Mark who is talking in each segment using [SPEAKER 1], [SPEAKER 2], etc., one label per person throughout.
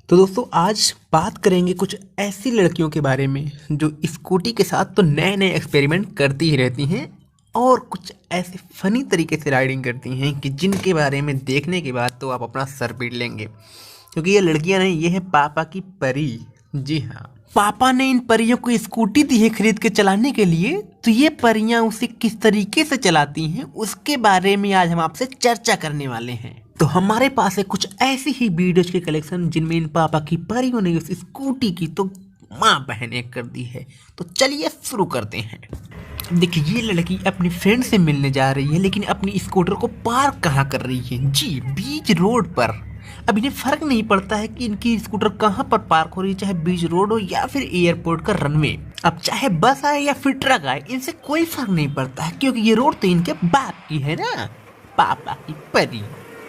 [SPEAKER 1] तो दोस्तों आज बात करेंगे कुछ ऐसी लड़कियों के बारे में जो स्कूटी के साथ तो नए नए एक्सपेरिमेंट करती ही रहती हैं और कुछ ऐसे फनी तरीके से राइडिंग करती हैं कि जिनके बारे में देखने के बाद तो आप अपना सर पीट लेंगे, क्योंकि ये लड़कियां नहीं, ये है पापा की परी। जी हाँ, पापा ने इन परियों को स्कूटी दी है खरीद के चलाने के लिए, तो ये परियां उसे किस तरीके से चलाती हैं उसके बारे में आज हम आपसे चर्चा करने वाले हैं। तो हमारे पास है कुछ ऐसी ही वीडियोज के कलेक्शन जिनमें इन पापा की परियों ने उस स्कूटी की तो माँ बहन एक कर दी है। तो चलिए शुरू करते हैं। देखिए, ये लड़की अपनी फ्रेंड से मिलने जा रही है, लेकिन अपनी स्कूटर को पार्क कहाँ कर रही है? जी, बीच रोड पर। अब इन्हें फर्क नहीं पड़ता है कि इनकी स्कूटर कहाँ पर पार्क हो रही है, चाहे बीच रोड हो या फिर एयरपोर्ट का रनवे। अब चाहे बस आए या फिर ट्रक आए, इनसे कोई फर्क नहीं पड़ता है, क्योंकि ये रोड तो इनके बाप की है ना, पापा की परी।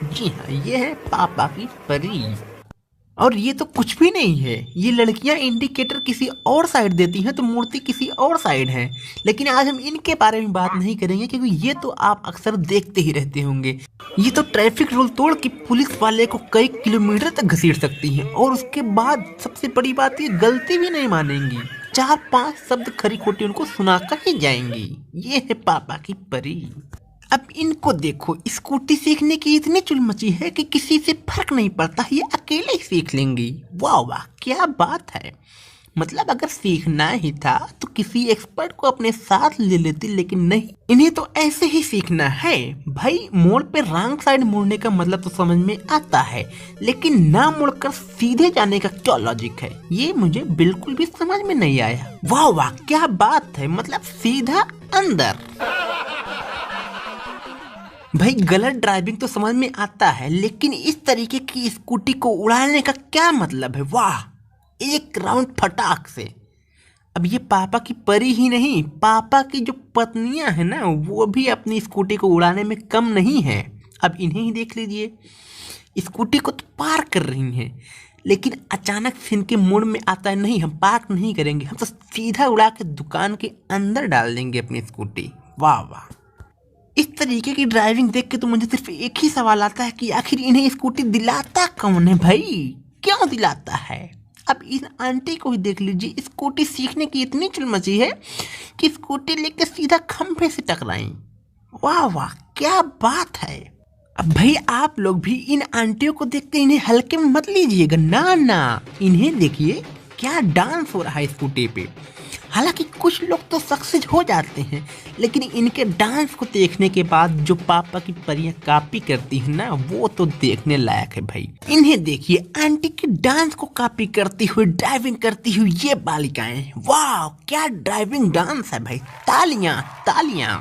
[SPEAKER 1] जी हाँ, ये है पापा की परी। और ये तो कुछ भी नहीं है, ये लड़कियां इंडिकेटर किसी और साइड देती हैं तो मूर्ति किसी और साइड है। लेकिन आज हम इनके बारे में बात नहीं करेंगे, क्योंकि ये तो आप अक्सर देखते ही रहते होंगे। ये तो ट्रैफिक रूल तोड़ के पुलिस वाले को कई किलोमीटर तक घसीट सकती हैं, और उसके बाद सबसे बड़ी बात, ये गलती भी नहीं मानेंगी, 4-5 शब्द खरी खोटी उनको सुनाकर ही जाएंगी। ये है पापा की परी। अब इनको देखो, स्कूटी सीखने की इतनी चुल मची है कि किसी से फर्क नहीं पड़ता, ये अकेले ही सीख लेंगी। वाह वाह, क्या बात है। मतलब अगर सीखना ही था तो किसी एक्सपर्ट को अपने साथ ले लेती, लेकिन नहीं, इन्हें तो ऐसे ही सीखना है। भाई, मोड़ पे रॉन्ग साइड मुड़ने का मतलब तो समझ में आता है, लेकिन ना मुड़कर सीधे जाने का क्या लॉजिक है, ये मुझे बिल्कुल भी समझ में नहीं आया। वाह वाह, क्या बात है। मतलब सीधा अंदर। भाई, गलत ड्राइविंग तो समझ में आता है, लेकिन इस तरीके की स्कूटी को उड़ाने का क्या मतलब है? वाह, एक राउंड फटाक से। अब ये पापा की परी ही नहीं, पापा की जो पत्नियां हैं ना, वो भी अपनी स्कूटी को उड़ाने में कम नहीं है। अब इन्हें ही देख लीजिए, स्कूटी को तो पार कर रही हैं, लेकिन अचानक से इनके मूड में आता है, नहीं, हम पार्क नहीं करेंगे, हम तो सीधा उड़ा के दुकान के अंदर डाल देंगे अपनी स्कूटी। वाह वाह, इस तरीके की ड्राइविंग देख के तो मुझे सिर्फ एक ही सवाल आता है कि आखिर इन्हें स्कूटी दिलाता कौन है? भाई, क्यों दिलाता है? अब इन आंटी को ही देख लीजिए, स्कूटी सीखने की इतनी चुल मची है कि स्कूटी लेके सीधा खंभे से टकराई। वाह वाह, क्या बात है। अब भाई, आप लोग भी इन आंटियों को देखते इन्हें हल्के में मत लीजिएगा, ना ना, इन्हें देखिए क्या डांस हो रहा है स्कूटी पे। हालांकि कुछ लोग तो सक्सेस हो जाते हैं, लेकिन इनके डांस को देखने के बाद जो पापा की परियां कॉपी करती हैं ना, वो तो देखने लायक है भाई। इन्हें देखिए, आंटी की डांस को कॉपी करती हुई, ड्राइविंग करती हुई ये बालिकाएं। वाह, क्या ड्राइविंग डांस है भाई, तालियां तालियां।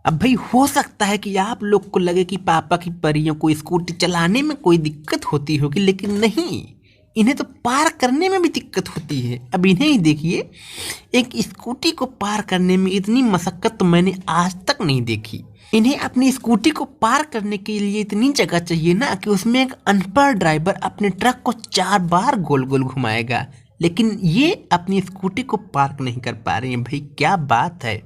[SPEAKER 1] अब भाई, हो सकता है कि आप लोग को लगे कि पापा की परियों को स्कूटी चलाने में कोई दिक्कत होती होगी, लेकिन नहीं, इन्हें तो पार करने में भी दिक्कत होती है। अब इन्हें ही देखिए, एक स्कूटी को पार करने में इतनी मशक्कत तो मैंने आज तक नहीं देखी। इन्हें अपनी स्कूटी को पार करने के लिए इतनी जगह चाहिए ना कि उसमें एक अनपढ़ ड्राइवर अपने ट्रक को 4 बार गोल गोल घुमाएगा, लेकिन ये अपनी स्कूटी को पार्क नहीं कर पा रही है। भाई, क्या बात है।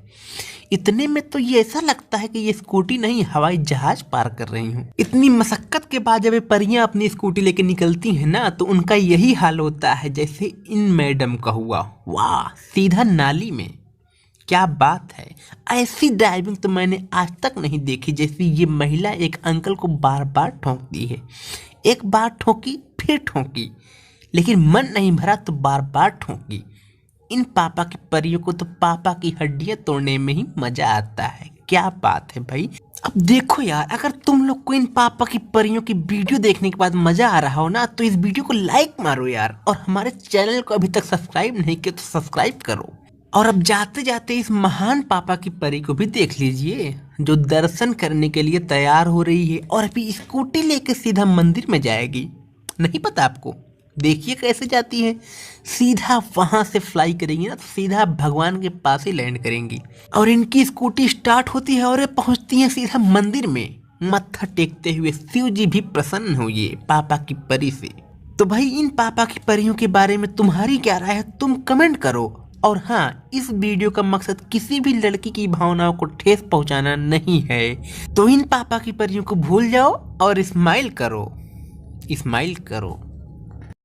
[SPEAKER 1] इतने में तो ये ऐसा लगता है कि ये स्कूटी नहीं, हवाई जहाज पार कर रही हूँ। इतनी मशक्कत के बाद जब ये परियां अपनी स्कूटी लेके निकलती हैं ना, तो उनका यही हाल होता है जैसे इन मैडम का हुआ। वाह, सीधा नाली में। क्या बात है। ऐसी ड्राइविंग तो मैंने आज तक नहीं देखी, जैसी ये महिला एक अंकल को बार बार ठोंकती है। एक बार ठोकी, फिर ठोकी, लेकिन मन नहीं भरा तो बार बार ठोकी। इन पापा की परियों को तो पापा की हड्डियां तोड़ने में ही मजा आता है। क्या बात है भाई। अब देखो यार, अगर तुम लोग को इन पापा की परियों की वीडियो देखने के बाद मजा आ रहा हो ना, तो इस वीडियो को लाइक मारो यार, और हमारे चैनल को अभी तक सब्सक्राइब नहीं किया तो सब्सक्राइब करो। और अब जाते जाते इस महान पापा की परी को भी देख लीजिए, जो दर्शन करने के लिए तैयार हो रही है और अभी स्कूटी लेके सीधा मंदिर में जाएगी। नहीं पता आपको? देखिए कैसे जाती है, सीधा वहां से फ्लाई करेंगी ना, तो सीधा भगवान के पास ही लैंड करेंगी। और इनकी स्कूटी स्टार्ट होती है और ये पहुंचती है सीधा मंदिर में। मत्था टेकते हुए शिव जी भी प्रसन्न हुए पापा की परी से। तो भाई, इन पापा की परियों के बारे में तुम्हारी क्या राय है, तुम कमेंट करो। और हाँ, इस वीडियो का मकसद किसी भी लड़की की भावनाओं को ठेस पहुंचाना नहीं है, तो इन पापा की परियों को भूल जाओ और स्माइल करो, स्माइल करो।